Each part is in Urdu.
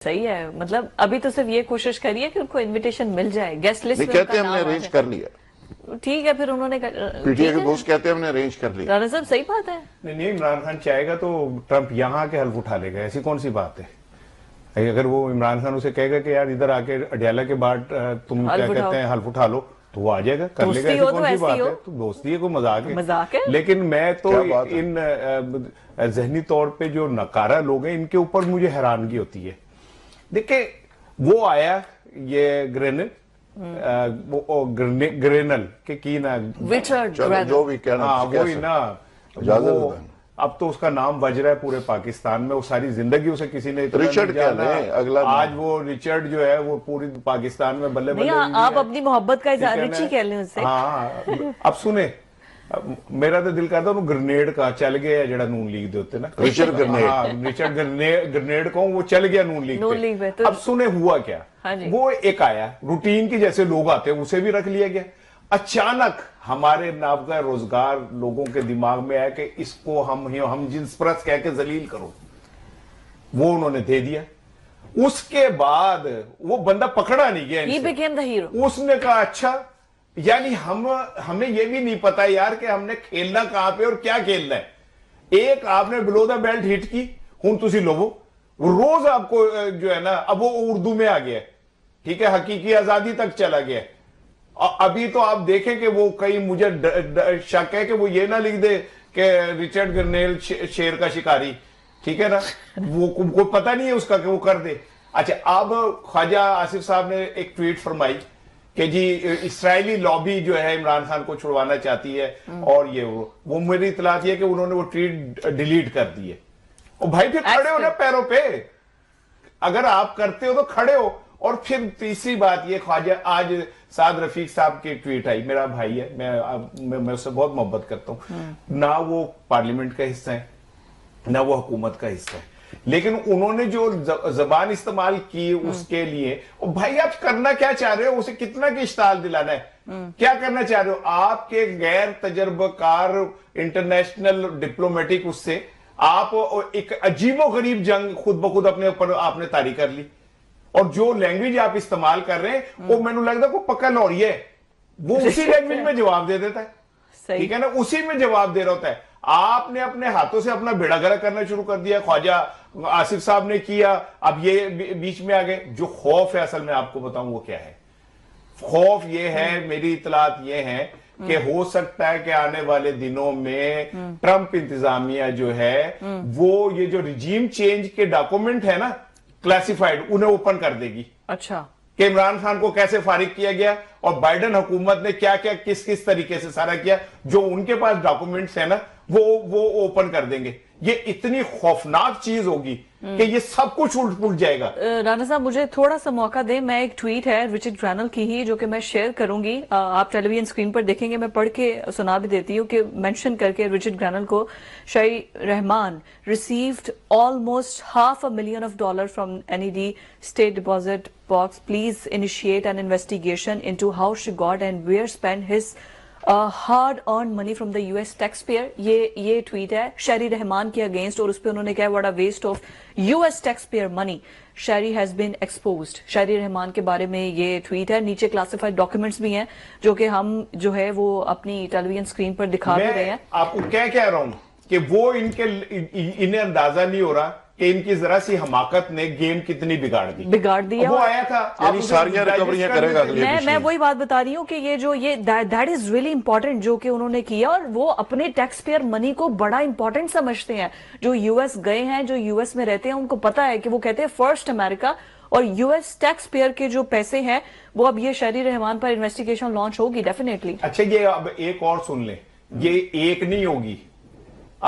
صحیح ہے. مطلب ابھی تو صرف یہ کوشش کریے کہ ان کو انویٹیشن مل جائے گیسٹ لسٹ میں. کہتے ہیں ہم نے ارینج کر لیا. ٹھیک ہے پھر انہوں نے پی ٹی آئی کے دوست کہتے ہیں ہم نے ارینج کر لیا. رانا صاحب صحیح بات ہے. نہیں عمران خان چاہے گا تو ٹرمپ یہاں کے حلف اٹھا لے گا. ایسی کون سی بات ہے؟ اگر وہ عمران خان اسے کہے گا کہ یار ادھر آ کے اڈیالہ کے بعد تم کیا کہتے ہیں حلف اٹھا لو تو وہ آ جائے گا کر لے گا. ایسی کون سی بات ہے؟ تو دوستی ہے کوئی مذاق ہے. لیکن میں تو ان ذہنی طور پہ جو نکارہ لوگ ہیں ان کے اوپر مجھے حیرانگی ہوتی ہے. دیکھیں وہ آیا یہ گرینل کہ کی نا جو بھی کہنا وہی نا اب تو اس کا نام بج رہا ہے پورے پاکستان میں. وہ ساری زندگی اسے کسی نے رچرڈ کیا اگلا آج وہ رچرڈ جو ہے وہ پوری پاکستان میں بلے بلے. آپ اپنی محبت کا اظہار رچی کہہ لیں اس سے. ہاں اب سنیں میرا تو دل کرتا انہوں گرنیڈ کا چل گیا جڑا نون لیگ دے ہوتے نا. رچرڈ گرنیڈ کو وہ چل گیا نون لیگ پہ. اب سنیں ہوا کیا. وہ ایک آیا روٹین کی جیسے لوگ آتے ہیں اسے بھی رکھ لیا گیا. اچانک ہمارے نابغہ روزگار لوگوں کے دماغ میں آیا کہ اس کو ہم جنس پرست کہہ کے ذلیل کرو. وہ انہوں نے دے دیا. اس کے بعد وہ بندہ پکڑا نہیں گیا. اس نے کہا اچھا یعنی ہمیں یہ بھی نہیں پتا یار کہ ہم نے کھیلنا کہاں پہ اور کیا کھیلنا ہے. ایک آپ نے بلو دا بیلٹ ہٹ کی ہوں تسی لوگو روز آپ کو جو ہے نا اب وہ اردو میں آ گیا ٹھیک ہے حقیقی آزادی تک چلا گیا. ابھی تو آپ دیکھیں کہ وہ کئی مجھے شک ہے کہ وہ یہ نہ لکھ دے کہ رچرڈ گرنیل شیر کا شکاری ٹھیک ہے نا. وہ کوئی پتہ نہیں ہے اس کا کہ وہ کر دے. اچھا اب خواجہ آصف صاحب نے ایک ٹویٹ فرمائی کہ جی اسرائیلی لابی جو ہے عمران خان کو چھڑوانا چاہتی ہے اور یہ وہ میری اطلاعات یہ کہ انہوں نے وہ ٹویٹ ڈیلیٹ کر دی ہے. اور بھائی پھر کھڑے ہو نا پیروں پہ. اگر آپ کرتے ہو تو کھڑے ہو. اور پھر تیسری بات یہ خواجہ آج سعد رفیق صاحب کی ٹویٹ آئی. میرا بھائی ہے میں اس سے بہت محبت کرتا ہوں. نہ وہ پارلیمنٹ کا حصہ ہے نہ وہ حکومت کا حصہ ہے لیکن انہوں نے جو زبان استعمال کی اس کے لیے بھائی آپ کرنا کیا چاہ رہے ہو اسے کتنا کی اشتعال دلانا ہے کیا کرنا چاہ رہے ہو. آپ کے غیر تجربہ کار انٹرنیشنل ڈپلومیٹک اس سے آپ ایک عجیب و غریب جنگ خود بخود اپنے اوپر آپ نے طاری کر لی. اور جو لینگویج آپ استعمال کر رہے ہیں وہ میں نے لگتا ہے کوئی پکا لوری ہے وہ اسی لینگویج میں جواب دے دیتا ہے ٹھیک ہے نا اسی میں جواب دے رہا ہوتا ہے. آپ نے اپنے ہاتھوں سے اپنا بیڑا گرک کرنا شروع کر دیا. خواجہ آصف صاحب نے کیا اب یہ بیچ میں آگئے. جو خوف ہے اصل میں آپ کو بتاؤں وہ کیا ہے. خوف یہ ہے میری اطلاعات یہ ہیں کہ ہو سکتا ہے کہ آنے والے دنوں میں ٹرمپ انتظامیہ جو ہے وہ یہ جو ریجیم چینج کے ڈاکومنٹ ہے نا کلاسیفائیڈ انہیں اوپن کر دے گی. اچھا کہ عمران خان کو کیسے فارغ کیا گیا اور بائیڈن حکومت نے کیا کیا کس کس طریقے سے سارا کیا. جو ان کے پاس ڈاکومنٹس ہیں نا وہ اوپن کر دیں گے. یہ اتنی خوفناک چیز ہوگی کہ یہ سب کچھ الٹ پلٹ جائے گا. رانا صاحب مجھے تھوڑا سا موقع دیں. میں ایک ٹویٹ ہے رچرڈ گرینل کی ہی جو کہ میں شیئر کروں گی. آپ ٹیلی ویژن اسکرین پر دیکھیں گے. میں پڑھ کے سنا بھی دیتی ہوں کہ مینشن کر کے رچرڈ گرینل کو Shahi Rahman received almost $500,000 from NED state deposit box. Please initiate an investigation into how she got and where spent his hard earned money from the US taxpayer. یہ ٹویٹ ہے شہری رحمان کے اگینسٹ اور اس پہ انہوں نے کہا what a waste of US taxpayer money. شہری has been exposed. شہری رحمان کے بارے میں یہ ٹویٹ ہے. نیچے کلاسیفائڈ ڈاکیومنٹس بھی ہیں جو کہ ہم جو ہے وہ اپنی ٹیلی ویژن اسکرین پر دکھا بھی رہے ہیں. آپ کو کیا کہہ رہا ہوں کہ وہ انہیں اندازہ نہیں ہو رہا کہ ان کی ذرا سی حماقت نے گیم کتنی بگاڑ دی. وہ آیا تھا یعنی ساریاں ریکوریاں کرے گا. میں وہی بات بتا رہی ہوں کہ یہ جو دیٹ از ریلی امپورٹنٹ جو کہ انہوں نے کیا اور وہ اپنے ٹیکس پیئر منی کو بڑا امپورٹنٹ سمجھتے ہیں. جو US گئے ہیں جو US میں رہتے ہیں ان کو پتا ہے کہ وہ کہتے ہیں فرسٹ امریکہ اور US ٹیکس پیئر کے جو پیسے ہیں وہ اب یہ شہری رحمان پر انویسٹیگیشن لانچ ہوگی ڈیفینیٹلی. اچھا یہ اب ایک اور سن لیں یہ ایک نہیں ہوگی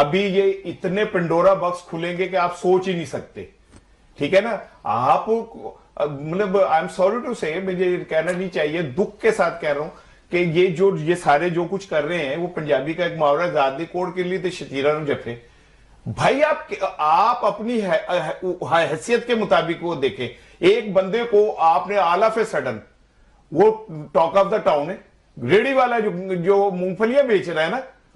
ابھی یہ اتنے پنڈورا باکس کھلیں گے کہ آپ سوچ ہی نہیں سکتے ٹھیک ہے نا. آپ مطلب I'm sorry to say مجھے کہنا نہیں چاہیے دکھ کے ساتھ کہہ رہا ہوں کہ یہ سارے جو کچھ کر رہے ہیں وہ پنجابی کا ایک محاورہ زادی کوڑ کے لیے تو شتیرہ نو جفے. بھائی آپ اپنی حیثیت کے مطابق وہ دیکھیں. ایک بندے کو آپ نے آل آف اے سڈن وہ ٹاک آف دا ٹاؤن ہے ریڑی والا جو مونگ پھلیاں بیچ رہا ہے نا